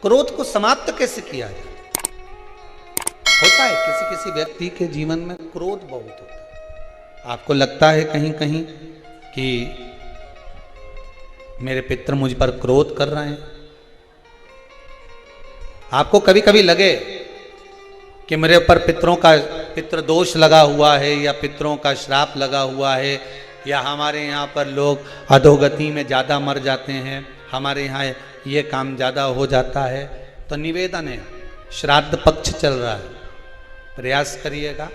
क्रोध को समाप्त कैसे किया जाए? होता है किसी किसी व्यक्ति के जीवन में क्रोध बहुत होता है। आपको लगता है कहीं कहीं कि मेरे पितर मुझ पर क्रोध कर रहे हैं। आपको कभी कभी लगे कि मेरे ऊपर पितृ दोष लगा हुआ है या पितरों का श्राप लगा हुआ है, या हमारे यहाँ पर लोग अधोगति में ज़्यादा मर जाते हैं, हमारे यहाँ ये काम ज़्यादा हो जाता है, तो निवेदन है, श्राद्ध पक्ष चल रहा है, प्रयास करिएगा।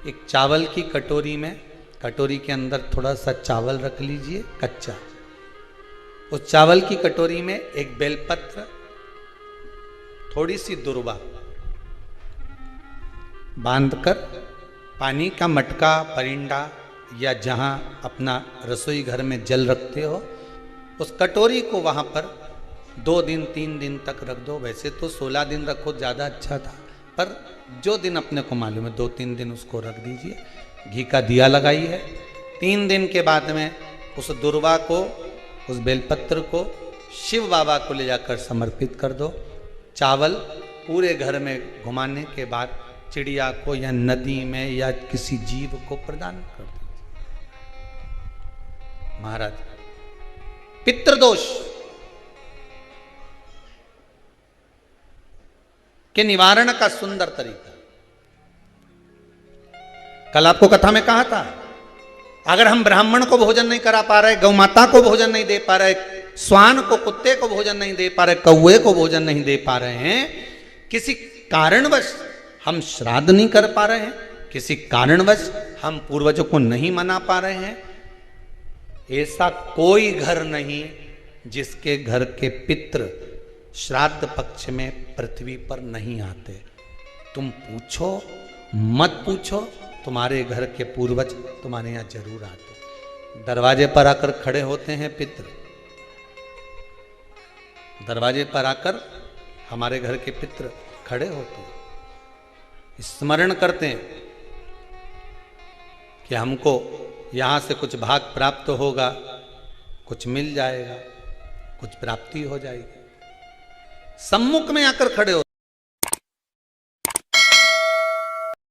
एक चावल की कटोरी में, कटोरी के अंदर थोड़ा सा चावल रख लीजिए कच्चा। उस चावल की कटोरी में एक बेलपत्र, थोड़ी सी दुर्वा बांधकर पानी का मटका, परिंडा या जहां अपना रसोई घर में जल रखते हो, उस कटोरी को वहां पर 2 दिन 3 दिन तक रख दो। वैसे तो 16 दिन रखो ज़्यादा अच्छा था, पर जो दिन अपने को मालूम है 2-3 दिन उसको रख दीजिए। घी का दिया लगाइए। 3 दिन के बाद में उस दुर्वा को, उस बेलपत्र को शिव बाबा को ले जाकर समर्पित कर दो। चावल पूरे घर में घुमाने के बाद चिड़िया को या नदी में या किसी जीव को प्रदान कर दो। महाराज, पितृदोष के निवारण का सुंदर तरीका। कल आपको कथा में कहा था, अगर हम ब्राह्मण को भोजन नहीं करा पा रहे, गौ माता को भोजन नहीं दे पा रहे, श्वान को, कुत्ते को भोजन नहीं दे पा रहे, कौए को भोजन नहीं दे पा रहे हैं, किसी कारणवश हम श्राद्ध नहीं कर पा रहे हैं, किसी कारणवश हम पूर्वजों को नहीं मना पा रहे हैं, ऐसा कोई घर नहीं जिसके घर के पितृ श्राद्ध पक्ष में पृथ्वी पर नहीं आते। तुम पूछो मत पूछो, तुम्हारे घर के पूर्वज तुम्हारे यहां जरूर आते। दरवाजे पर आकर खड़े होते हैं पितृ, दरवाजे पर आकर हमारे घर के पितृ खड़े होते हैं, स्मरण करते हैं कि हमको यहां से कुछ भाग प्राप्त होगा, कुछ मिल जाएगा, कुछ प्राप्ति हो जाएगी। सम्मुख में आकर खड़े हो